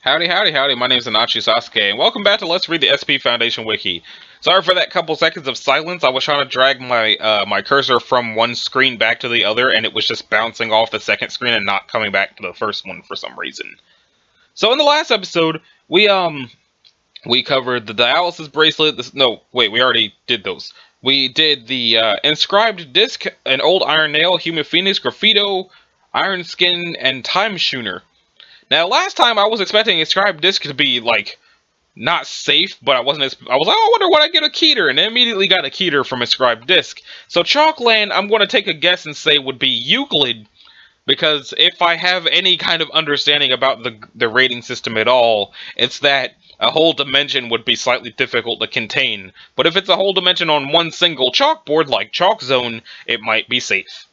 Howdy, howdy, howdy, my name's Anachi Sasuke, and welcome back to Let's Read the SCP Foundation Wiki. Sorry for that couple seconds of silence. I was trying to drag my cursor from one screen back to the other, and it was just bouncing off the second screen and not coming back to the first one for some reason. So in the last episode, we covered the dialysis bracelet. We already did those. We did the inscribed disc, an old iron nail, human phoenix, graffito, iron skin, and time schooner. Now, last time I was expecting inscribed disc to be, like, not safe, but I was like, oh, I wonder what I get a keter, and I immediately got a keter from inscribed disc. So Chalkland, I'm going to take a guess and say would be Euclid, because if I have any kind of understanding about the rating system at all, it's that a whole dimension would be slightly difficult to contain. But if it's a whole dimension on one single chalkboard, like Chalk Zone, it might be safe.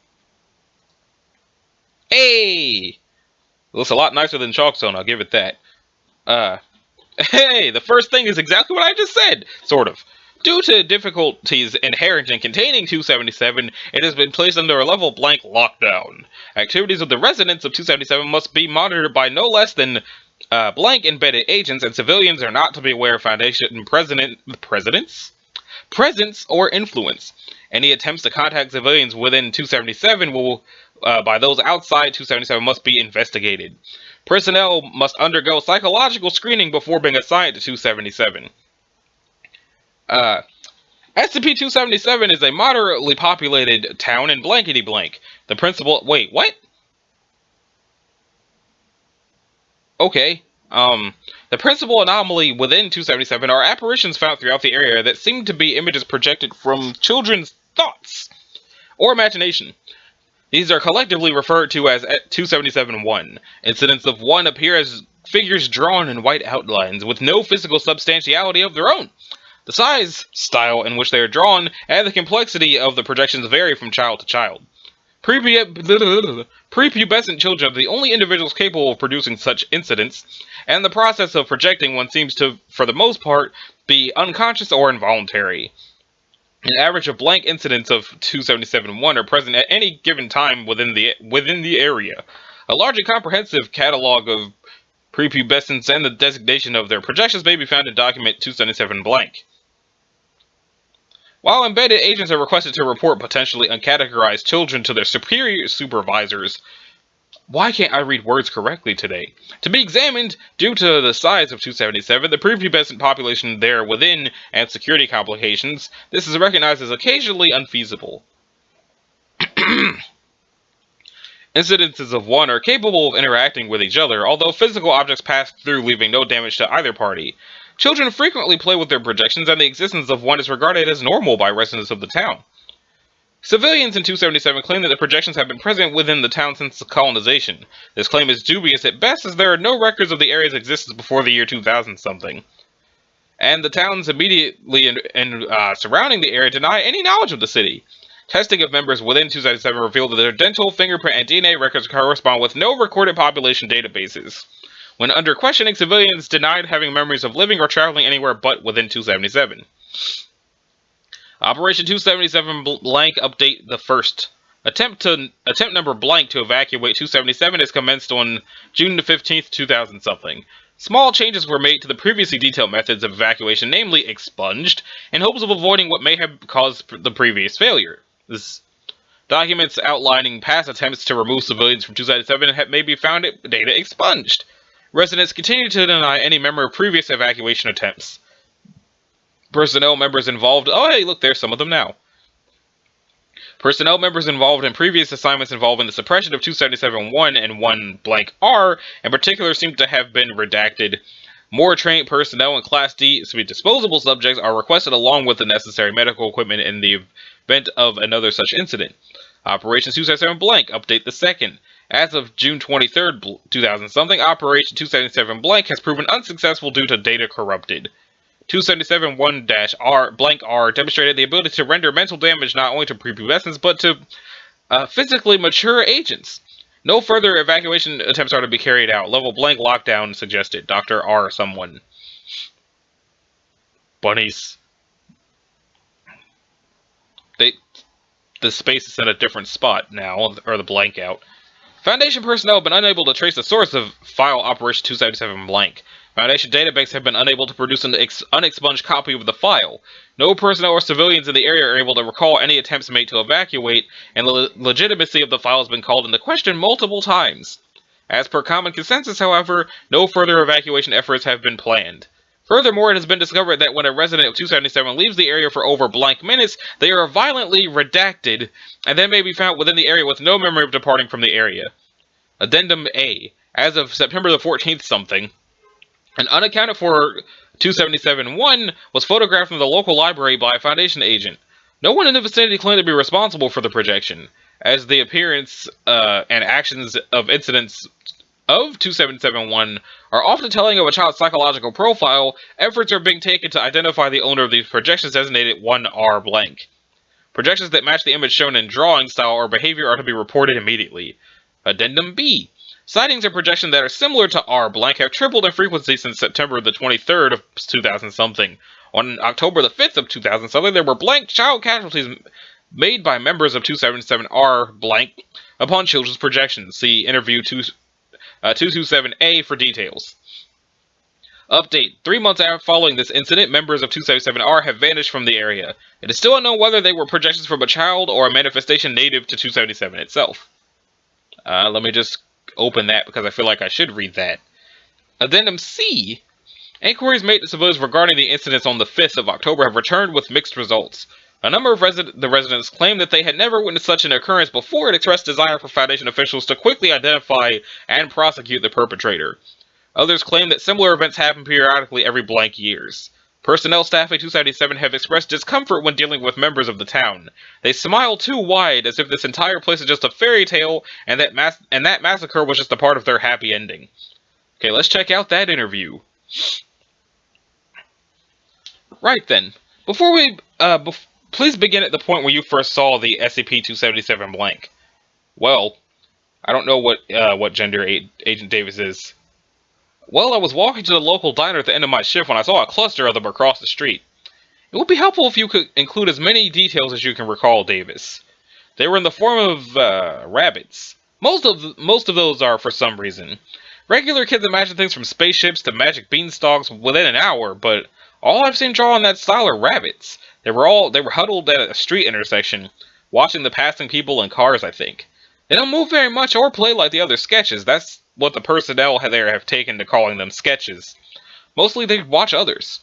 Hey! It looks a lot nicer than Chalk Zone, I'll give it that. Hey, the first thing is exactly what I just said, sort of. Due to difficulties inherent in containing 277, it has been placed under a level blank lockdown. Activities of the residents of 277 must be monitored by no less than blank embedded agents, and civilians are not to be aware of Foundation presence or influence. Any attempts to contact civilians within 277 will by those outside 277 must be investigated. Personnel must undergo psychological screening before being assigned to 277. SCP-277 is a moderately populated town in blankety-blank. The principal... Wait, what? Okay. The principal anomaly within 277 are apparitions found throughout the area that seem to be images projected from children's thoughts or imagination. These are collectively referred to as 277-1. Incidents of 1 appear as figures drawn in white outlines with no physical substantiality of their own. The size, style in which they are drawn, and the complexity of the projections vary from child to child. Prepubescent children are the only individuals capable of producing such incidents, and the process of projecting one seems to, for the most part, be unconscious or involuntary. An average of blank incidents of 277-1 are present at any given time within the area. A large and comprehensive catalog of prepubescents and the designation of their projections may be found in document 277-blank. While embedded agents are requested to report potentially uncategorized children to their superior supervisors, why can't I read words correctly today? To be examined, due to the size of 277, the prepubescent population there within, and security complications, this is recognized as occasionally unfeasible. Incidences of 1 are capable of interacting with each other, although physical objects pass through leaving no damage to either party. Children frequently play with their projections, and the existence of 1 is regarded as normal by residents of the town. Civilians in 277 claim that the projections have been present within the town since colonization. This claim is dubious at best, as there are no records of the area's existence before the year 2000-something. And the towns immediately and surrounding the area deny any knowledge of the city. Testing of members within 277 revealed that their dental, fingerprint, and DNA records correspond with no recorded population databases. When under questioning, civilians denied having memories of living or traveling anywhere but within 277. Operation 277 blank update the first. Attempt number blank to evacuate 277 is commenced on June the 15th, 2000-something. Small changes were made to the previously detailed methods of evacuation, namely expunged, in hopes of avoiding what may have caused the previous failure. This documents outlining past attempts to remove civilians from 277 may be found at data expunged. Residents continue to deny any memory of previous evacuation attempts. Personnel members involved... Oh, hey, look, there's some of them now. Personnel members involved in previous assignments involving the suppression of 277-1 and 1-R, in particular, seem to have been redacted. More trained personnel and Class D disposable subjects are requested along with the necessary medical equipment in the event of another such incident. Operation 277 blank, update the second. As of June 23rd, 2000-something, Operation 277 blank has proven unsuccessful due to data corrupted. 277-1-R demonstrated the ability to render mental damage not only to prepubescents, but to physically mature agents. No further evacuation attempts are to be carried out. Level blank lockdown suggested. Dr. R. someone. Bunnies. The space is in a different spot now, or the blank out. Foundation personnel have been unable to trace the source of file Operation 277 blank. Foundation database have been unable to produce an unexpunged copy of the file. No personnel or civilians in the area are able to recall any attempts made to evacuate, and the legitimacy of the file has been called into question multiple times. As per common consensus, however, no further evacuation efforts have been planned. Furthermore, it has been discovered that when a resident of 277 leaves the area for over blank minutes, they are violently redacted, and then may be found within the area with no memory of departing from the area. Addendum A. As of September the 14th something, an unaccounted for 277-1 was photographed from the local library by a Foundation agent. No one in the vicinity claimed to be responsible for the projection, as the appearance and actions of incidents of 277-1 are often telling of a child's psychological profile. Efforts are being taken to identify the owner of these projections designated 1R blank. Projections that match the image shown in drawing style or behavior are to be reported immediately. Addendum B. Sightings of projections that are similar to R blank have tripled in frequency since September the 23rd of 2000-something. On October the 5th of 2000-something, there were blank child casualties made by members of 277-R blank upon children's projections. See interview 227A for details. Update. 3 months following this incident, members of 277-R have vanished from the area. It is still unknown whether they were projections from a child or a manifestation native to 277 itself. Let me just open that because I feel like I should read that. Addendum C. Inquiries made to civilians regarding the incidents on the 5th of October have returned with mixed results. A number of the residents claimed that they had never witnessed such an occurrence before and expressed desire for Foundation officials to quickly identify and prosecute the perpetrator. Others claimed that similar events happen periodically every blank years. Personnel staffing 277 have expressed discomfort when dealing with members of the town. They smile too wide, as if this entire place is just a fairy tale, and that massacre was just a part of their happy ending. Okay, let's check out that interview. Right then, before we please begin at the point where you first saw the SCP-277 blank. Well, I don't know what gender Agent Davis is. Well, I was walking to the local diner at the end of my shift when I saw a cluster of them across the street. It would be helpful if you could include as many details as you can recall, Davis. They were in the form of rabbits. Most of those are for some reason. Regular kids imagine things from spaceships to magic beanstalks within an hour, but all I've seen drawn in that style are rabbits. They were huddled at a street intersection, watching the passing people and cars, I think. They don't move very much or play like the other sketches. That's what the personnel there have taken to calling them sketches. Mostly they watch others.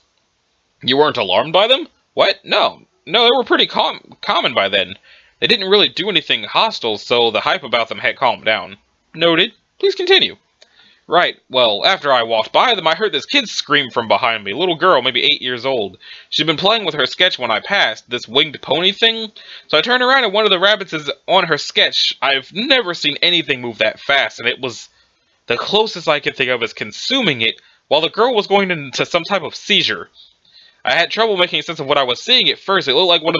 You weren't alarmed by them? What? No, they were pretty common by then. They didn't really do anything hostile, so the hype about them had calmed down. Noted. Please continue. Right, well, after I walked by them, I heard this kid scream from behind me. A little girl, maybe 8 years old. She'd been playing with her sketch when I passed, this winged pony thing. So I turned around and one of the rabbits is on her sketch. I've never seen anything move that fast, and it was the closest I could think of as consuming it, while the girl was going into some type of seizure. I had trouble making sense of what I was seeing at first. It looked like one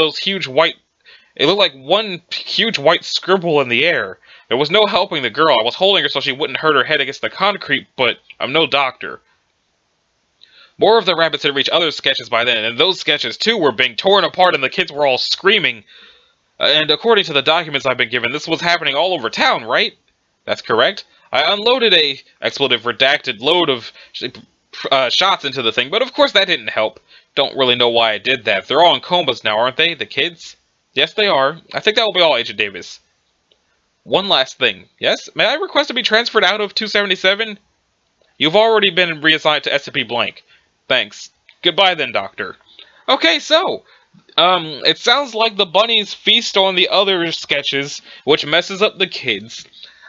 huge white scribble in the air. There was no helping the girl. I was holding her so she wouldn't hurt her head against the concrete, but I'm no doctor. More of the rabbits had reached other sketches by then, and those sketches too were being torn apart and the kids were all screaming. And according to the documents I've been given, this was happening all over town, right? That's correct. I unloaded a redacted load of shots into the thing, but of course that didn't help. Don't really know why I did that. They're all in comas now, aren't they, the kids? Yes, they are. I think that will be all, Agent Davis. One last thing. Yes? May I request to be transferred out of 277? You've already been reassigned to SCP blank. Thanks. Goodbye then, Doctor. Okay, so, it sounds like the bunnies feast on the other sketches, which messes up the kids.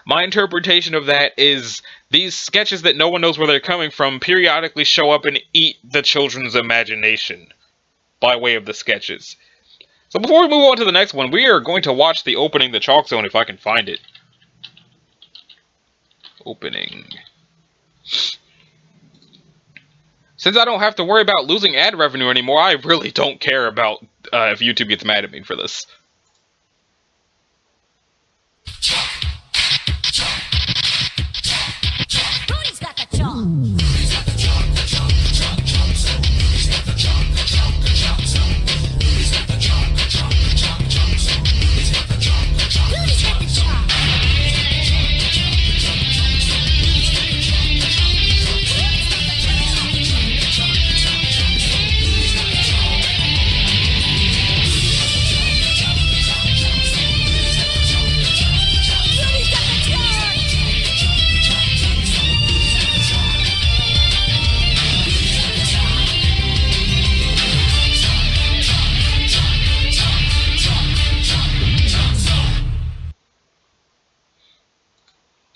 My interpretation of that is these sketches that no one knows where they're coming from periodically show up and eat the children's imagination by way of the sketches. So before we move on to the next one, we are going to watch the opening, the Chalk Zone, if I can find it. Opening. Since I don't have to worry about losing ad revenue anymore, I really don't care about if YouTube gets mad at me for this. Rudy's got the chalk. Rudy's got the chalk.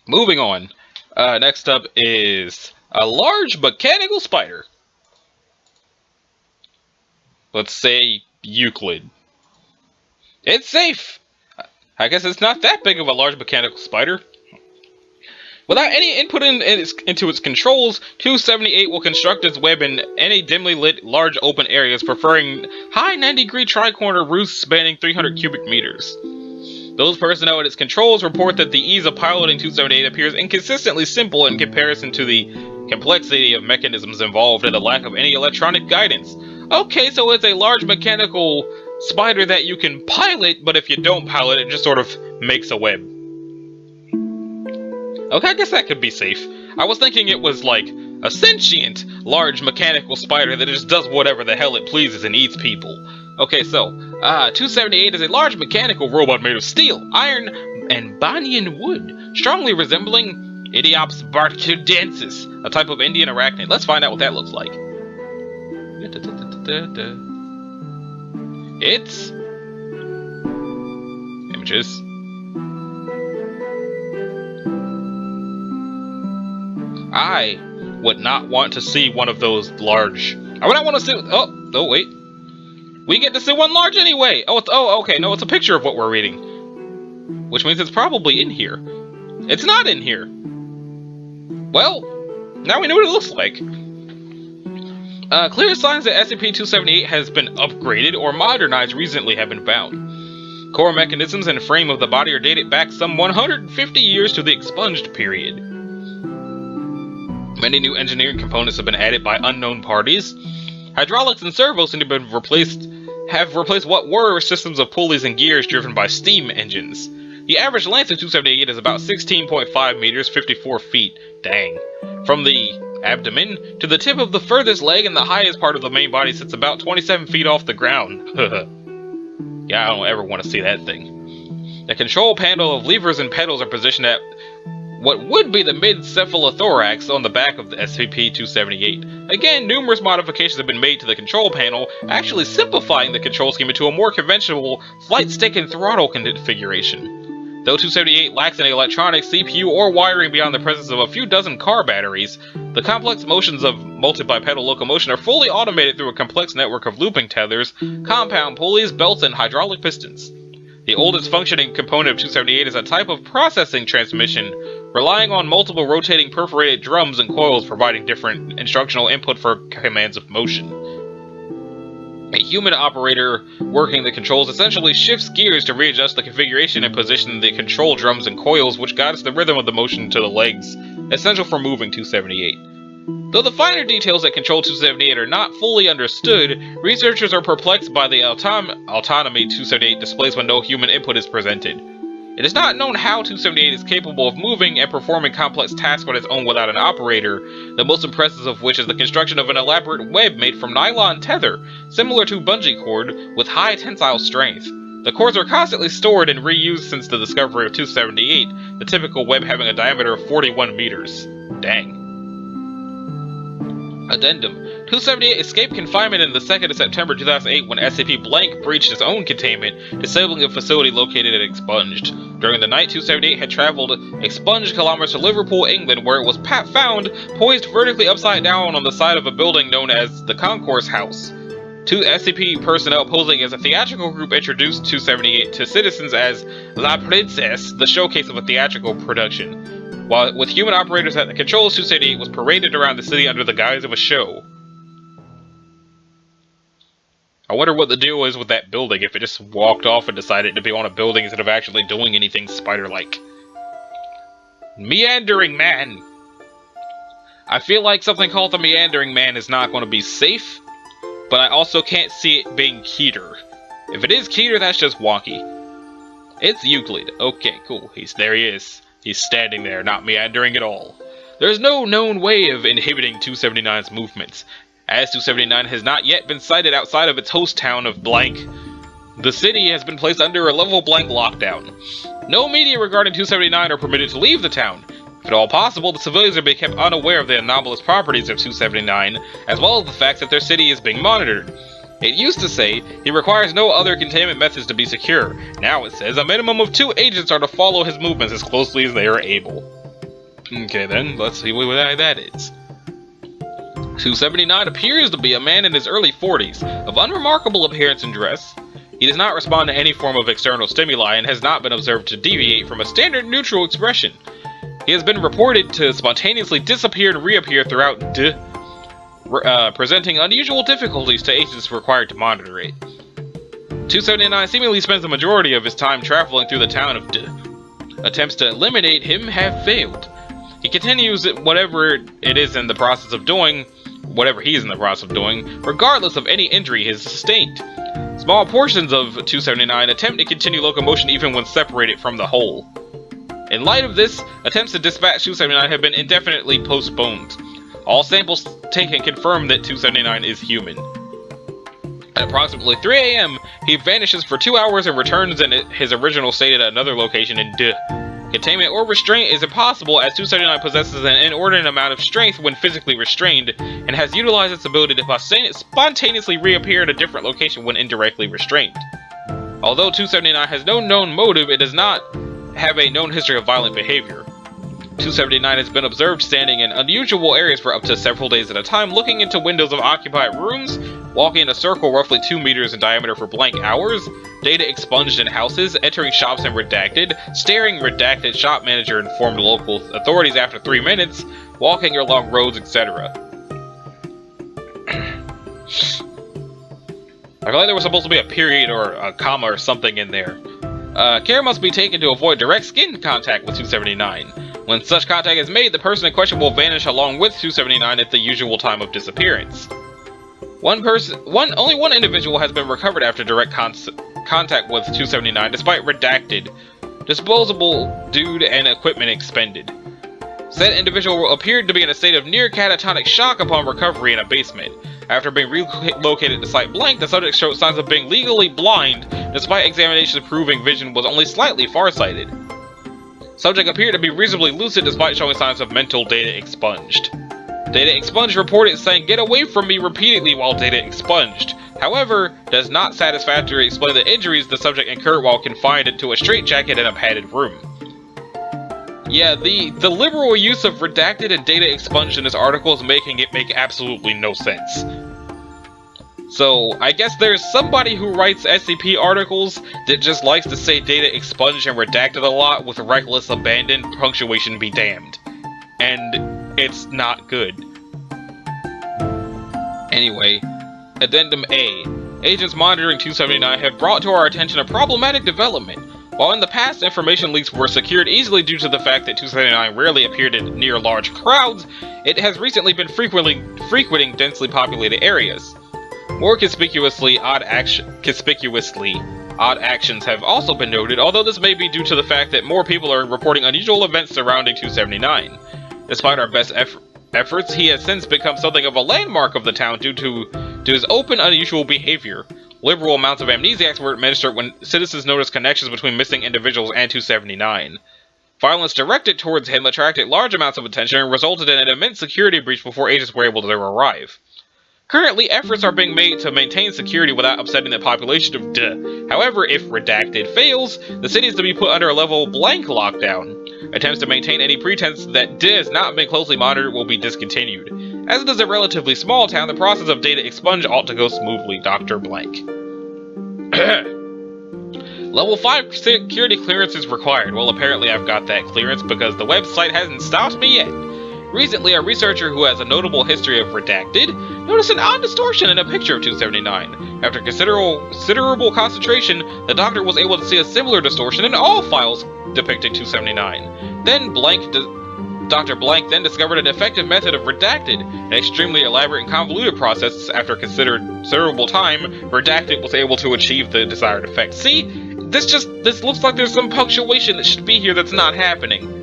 Moving on. Next up is a large mechanical spider. Let's say Euclid. It's safe! I guess it's not that big of a large mechanical spider. Without any input into its controls, 278 will construct its web in any dimly lit, large open areas, preferring high 90-degree tri-corner roosts spanning 300 cubic meters. Those personnel at its controls report that the ease of piloting 278 appears inconsistently simple in comparison to the complexity of mechanisms involved and the lack of any electronic guidance. Okay, so it's a large mechanical spider that you can pilot, but if you don't pilot, it just sort of makes a web. Okay, I guess that could be safe. I was thinking it was like a sentient, large mechanical spider that just does whatever the hell it pleases and eats people. Okay, so, 278 is a large mechanical robot made of steel, iron, and banyan wood, strongly resembling Idiops barkudensis, a type of Indian arachnid. Let's find out what that looks like. It's... images. I would not want to see one of those large... I would not want to see... Oh, wait. We get to see one large anyway! Okay, no, it's a picture of what we're reading. Which means it's probably in here. It's not in here! Well, now we know what it looks like. Clear signs that SCP-278 has been upgraded or modernized recently have been found. Core mechanisms and frame of the body are dated back some 150 years to the expunged period. Many new engineering components have been added by unknown parties. Hydraulics and servos seem to have replaced what were systems of pulleys and gears driven by steam engines. The average length of 278 is about 16.5 meters, 54 feet. Dang. From the abdomen to the tip of the furthest leg and the highest part of the main body sits about 27 feet off the ground. Yeah, I don't ever want to see that thing. The control panel of levers and pedals are positioned at what would be the mid-cephalothorax on the back of the SCP-278. Again, numerous modifications have been made to the control panel, actually simplifying the control scheme into a more conventional flight stick and throttle configuration. Though 278 lacks any electronics, CPU, or wiring beyond the presence of a few dozen car batteries, the complex motions of multi-bipedal locomotion are fully automated through a complex network of looping tethers, compound pulleys, belts, and hydraulic pistons. The oldest functioning component of 278 is a type of processing transmission, relying on multiple rotating perforated drums and coils providing different instructional input for commands of motion. A human operator working the controls essentially shifts gears to readjust the configuration and position the control drums and coils, which guides the rhythm of the motion to the legs, essential for moving 278. Though the finer details that control 278 are not fully understood, researchers are perplexed by the autonomy 278 displays when no human input is presented. It is not known how 278 is capable of moving and performing complex tasks on its own without an operator, the most impressive of which is the construction of an elaborate web made from nylon tether, similar to bungee cord, with high tensile strength. The cords are constantly stored and reused since the discovery of 278, the typical web having a diameter of 41 meters. Dang. Addendum. 278 escaped confinement in the 2nd of September 2008 when SCP Blank breached its own containment, disabling a facility located at Expunged. During the night, 278 had traveled expunged kilometers to Liverpool, England, where it was found poised vertically upside down on the side of a building known as the Concourse House. Two SCP personnel posing as a theatrical group introduced 278 to citizens as La Princesse, the showcase of a theatrical production. While with human operators at the controls, 278 was paraded around the city under the guise of a show. I wonder what the deal is with that building, if it just walked off and decided to be on a building instead of actually doing anything spider-like. Meandering Man! I feel like something called the Meandering Man is not going to be safe, but I also can't see it being Keter. If it is Keter, that's just wonky. It's Euclid. Okay, cool. There he is. He's standing there, not meandering at all. There is no known way of inhibiting 279's movements, as 279 has not yet been sighted outside of its host town of Blank. The city has been placed under a level blank lockdown. No media regarding 279 are permitted to leave the town. If at all possible, the civilians are being kept unaware of the anomalous properties of 279, as well as the fact that their city is being monitored. It used to say, he requires no other containment methods to be secure. Now it says, a minimum of 2 agents are to follow his movements as closely as they are able. Okay then, let's see what that is. 279 appears to be a man in his early 40s, of unremarkable appearance and dress. He does not respond to any form of external stimuli and has not been observed to deviate from a standard neutral expression. He has been reported to spontaneously disappear and reappear throughout presenting unusual difficulties to agents required to monitor it. 279 seemingly spends the majority of his time traveling through the town of Attempts to eliminate him have failed. He continues whatever it is in the process of doing, whatever he is in the process of doing, regardless of any injury he has sustained. Small portions of 279 attempt to continue locomotion even when separated from the whole. In light of this, attempts to dispatch 279 have been indefinitely postponed. All samples taken confirm that 279 is human. At approximately 3 AM, he vanishes for 2 hours and returns in his original state at another location in Containment or restraint is impossible as 279 possesses an inordinate amount of strength when physically restrained, and has utilized its ability to spontaneously reappear in a different location when indirectly restrained. Although 279 has no known motive, it does not have a known history of violent behavior. 279 has been observed standing in unusual areas for up to several days at a time, looking into windows of occupied rooms, walking in a circle roughly 2 meters in diameter for blank hours, data expunged in houses, entering shops and redacted, staring redacted shop manager informed local authorities after 3 minutes, walking along roads, etc. I feel like there was supposed to be a period or a comma or something in there. Care must be taken to avoid direct skin contact with 279. When such contact is made, the person in question will vanish along with 279 at the usual time of disappearance. Only one individual has been recovered after direct contact with 279, despite redacted, disposable dude and equipment expended. Said individual appeared to be in a state of near catatonic shock upon recovery in a basement. After being relocated to site blank, the subject showed signs of being legally blind, despite examinations proving vision was only slightly farsighted. Subject appeared to be reasonably lucid despite showing signs of mental data expunged. Data expunged reported saying, "Get away from me," repeatedly while data expunged. However, does not satisfactorily explain the injuries the subject incurred while confined into a straitjacket in a padded room. Yeah, the liberal use of redacted and data expunged in this article is making it make absolutely no sense. So, I guess there's somebody who writes SCP articles that just likes to say data expunged and redacted a lot with reckless abandon, punctuation be damned. And it's not good. Anyway, Addendum A. Agents monitoring 279 have brought to our attention a problematic development. While in the past information leaks were secured easily due to the fact that 279 rarely appeared near large crowds, it has recently been frequenting densely populated areas. More conspicuously, odd actions have also been noted, although this may be due to the fact that more people are reporting unusual events surrounding 279. Despite our best efforts, he has since become something of a landmark of the town due to his open, unusual behavior. Liberal amounts of amnesiacs were administered when citizens noticed connections between missing individuals and 279. Violence directed towards him attracted large amounts of attention and resulted in an immense security breach before agents were able to arrive. Currently, efforts are being made to maintain security without upsetting the population of However, if redacted fails, the city is to be put under a level blank lockdown. Attempts to maintain any pretense that has not been closely monitored will be discontinued. As it is a relatively small town, the process of data expunge ought to go smoothly, Dr. Blank. Level 5 security clearance is required. Well, apparently I've got that clearance because the website hasn't stopped me yet. Recently, a researcher who has a notable history of redacted noticed an odd distortion in a picture of 279. After considerable concentration, the doctor was able to see a similar distortion in all files depicting 279. Then Dr. Blank then discovered an effective method of redacted, an extremely elaborate and convoluted process. After considerable time, redacted was able to achieve the desired effect. See, this looks like there's some punctuation that should be here that's not happening.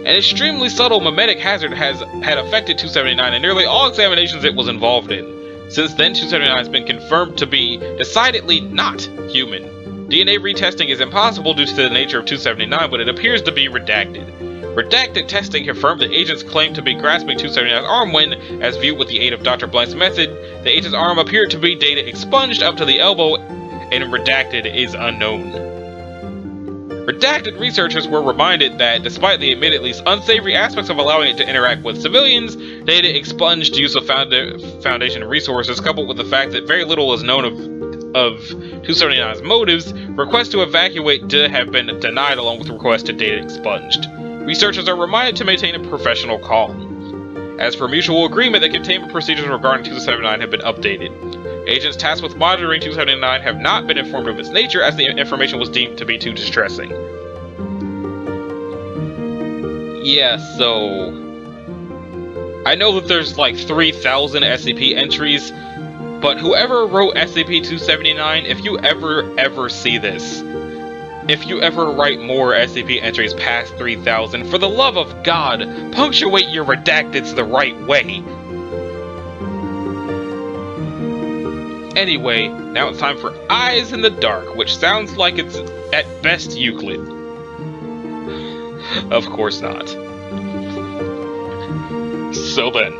An extremely subtle mimetic hazard had affected 279 in nearly all examinations it was involved in. Since then, 279 has been confirmed to be decidedly not human. DNA retesting is impossible due to the nature of 279, but it appears to be redacted. Redacted testing confirmed the agent's claim to be grasping 279's arm when, as viewed with the aid of Dr. Blank's method, the agent's arm appeared to be data expunged up to the elbow, and redacted is unknown. Redacted researchers were reminded that, despite the admittedly unsavory aspects of allowing it to interact with civilians, data expunged use of Foundation resources, coupled with the fact that very little is known of 279's motives. Requests to evacuate to have been denied, along with requests to data expunged. Researchers are reminded to maintain a professional calm. As per mutual agreement, the containment procedures regarding 279 have been updated. Agents tasked with monitoring 279 have not been informed of its nature, as the information was deemed to be too distressing. Yeah, so... I know that there's like 3,000 SCP entries, but whoever wrote SCP-279, if you ever see this, if you ever write more SCP entries past 3,000, for the love of God, punctuate your redacteds the right way. Anyway, now it's time for Eyes in the Dark, which sounds like it's at best Euclid. Of course not. So then,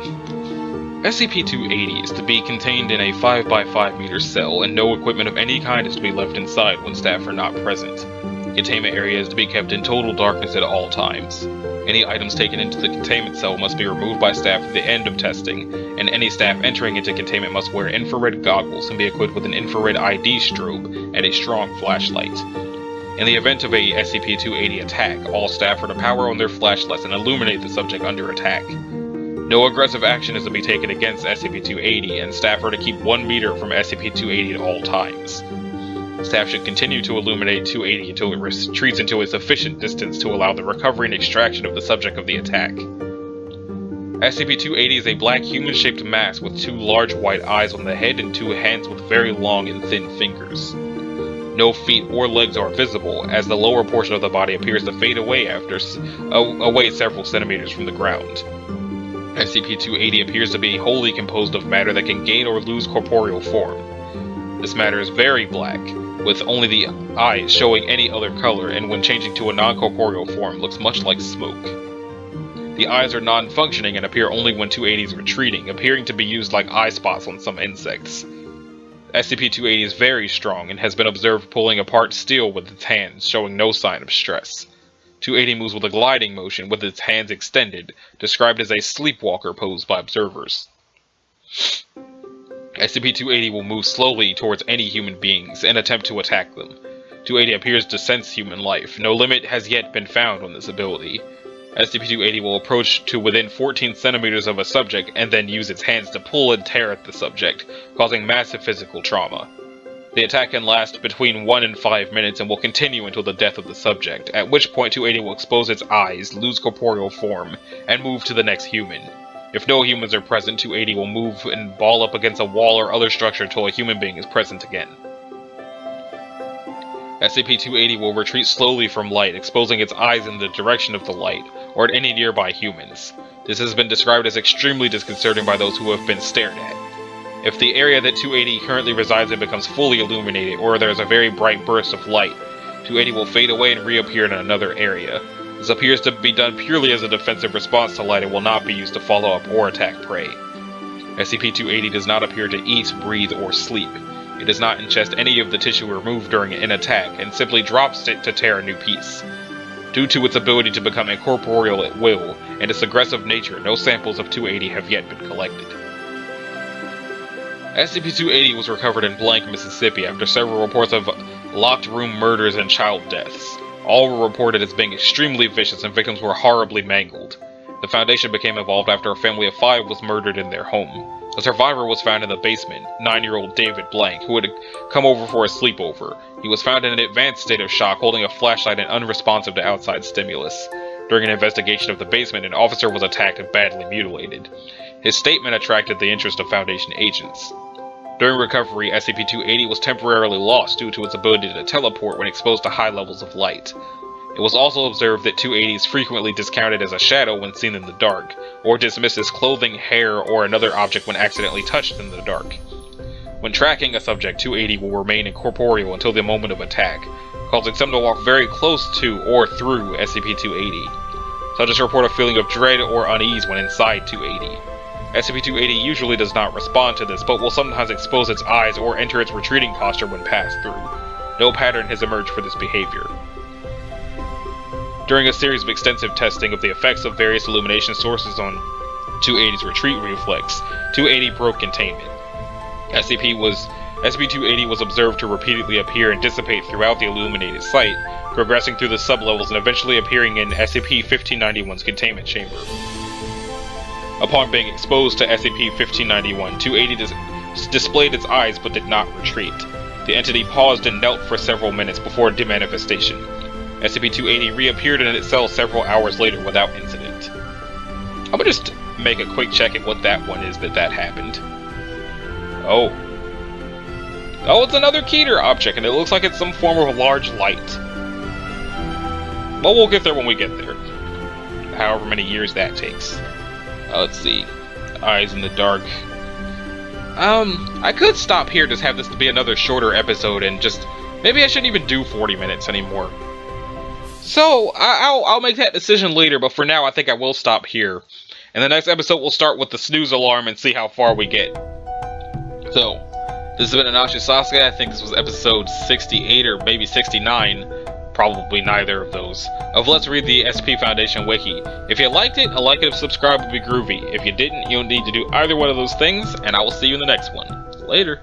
SCP-280 is to be contained in a 5x5 meter cell, and no equipment of any kind is to be left inside when staff are not present. The containment area is to be kept in total darkness at all times. Any items taken into the containment cell must be removed by staff at the end of testing, and any staff entering into containment must wear infrared goggles and be equipped with an infrared ID strobe and a strong flashlight. In the event of a SCP-280 attack, all staff are to power on their flashlights and illuminate the subject under attack. No aggressive action is to be taken against SCP-280, and staff are to keep 1 meter from SCP-280 at all times. Staff should continue to illuminate 280 until it retreats into a sufficient distance to allow the recovery and extraction of the subject of the attack. SCP-280 is a black human-shaped mass with 2 large white eyes on the head and 2 hands with very long and thin fingers. No feet or legs are visible, as the lower portion of the body appears to fade away away several centimeters from the ground. SCP-280 appears to be wholly composed of matter that can gain or lose corporeal form. This matter is very black, with only the eyes showing any other color, and when changing to a non-corporeal form looks much like smoke. The eyes are non-functioning and appear only when 280 is retreating, appearing to be used like eye spots on some insects. SCP-280 is very strong and has been observed pulling apart steel with its hands, showing no sign of stress. 280 moves with a gliding motion with its hands extended, described as a sleepwalker pose by observers. SCP-280 will move slowly towards any human beings and attempt to attack them. 280 appears to sense human life. No limit has yet been found on this ability. SCP-280 will approach to within 14 centimeters of a subject and then use its hands to pull and tear at the subject, causing massive physical trauma. The attack can last between 1 and 5 minutes and will continue until the death of the subject, at which point 280 will expose its eyes, lose corporeal form, and move to the next human. If no humans are present, 280 will move and ball up against a wall or other structure until a human being is present again. SCP-280 will retreat slowly from light, exposing its eyes in the direction of the light, or at any nearby humans. This has been described as extremely disconcerting by those who have been stared at. If the area that 280 currently resides in becomes fully illuminated, or there is a very bright burst of light, 280 will fade away and reappear in another area. This appears to be done purely as a defensive response to light and will not be used to follow up or attack prey. SCP-280 does not appear to eat, breathe, or sleep. It does not ingest any of the tissue removed during an attack, and simply drops it to tear a new piece. Due to its ability to become incorporeal at will, and its aggressive nature, no samples of 280 have yet been collected. SCP-280 was recovered in Blank, Mississippi after several reports of locked room murders and child deaths. All were reported as being extremely vicious and victims were horribly mangled. The Foundation became involved after a family of 5 was murdered in their home. A survivor was found in the basement, 9-year-old David Blank, who had come over for a sleepover. He was found in an advanced state of shock, holding a flashlight and unresponsive to outside stimulus. During an investigation of the basement, an officer was attacked and badly mutilated. His statement attracted the interest of Foundation agents. During recovery, SCP-280 was temporarily lost due to its ability to teleport when exposed to high levels of light. It was also observed that 280 is frequently discounted as a shadow when seen in the dark, or dismissed as clothing, hair, or another object when accidentally touched in the dark. When tracking a subject, 280 will remain incorporeal until the moment of attack, causing some to walk very close to or through SCP-280. Subjects report a feeling of dread or unease when inside 280. SCP-280 usually does not respond to this, but will sometimes expose its eyes or enter its retreating posture when passed through. No pattern has emerged for this behavior. During a series of extensive testing of the effects of various illumination sources on 280's retreat reflex, 280 broke containment. SCP-280 was observed to repeatedly appear and dissipate throughout the illuminated site, progressing through the sublevels and eventually appearing in SCP-1591's containment chamber. Upon being exposed to SCP-1591, 280 displayed its eyes but did not retreat. The entity paused and knelt for several minutes before demanifestation. SCP-280 reappeared in its cell several hours later without incident. I'm gonna just make a quick check at what that one is that happened. Oh, it's another keter object, and it looks like it's some form of a large light. Well, we'll get there when we get there. However many years that takes. Let's see. Eyes in the dark. I could stop here, just have this to be another shorter episode, and just... maybe I shouldn't even do 40 minutes anymore. So, I'll make that decision later, but for now I think I will stop here. And the next episode we'll start with the snooze alarm and see how far we get. So, this has been Anashi Sasuke. I think this was episode 68 or maybe 69. Probably neither of those. Of Let's Read the SCP Foundation Wiki. If you liked it, a like and a subscribe would be groovy. If you didn't, you don't need to do either one of those things, and I will see you in the next one. Later.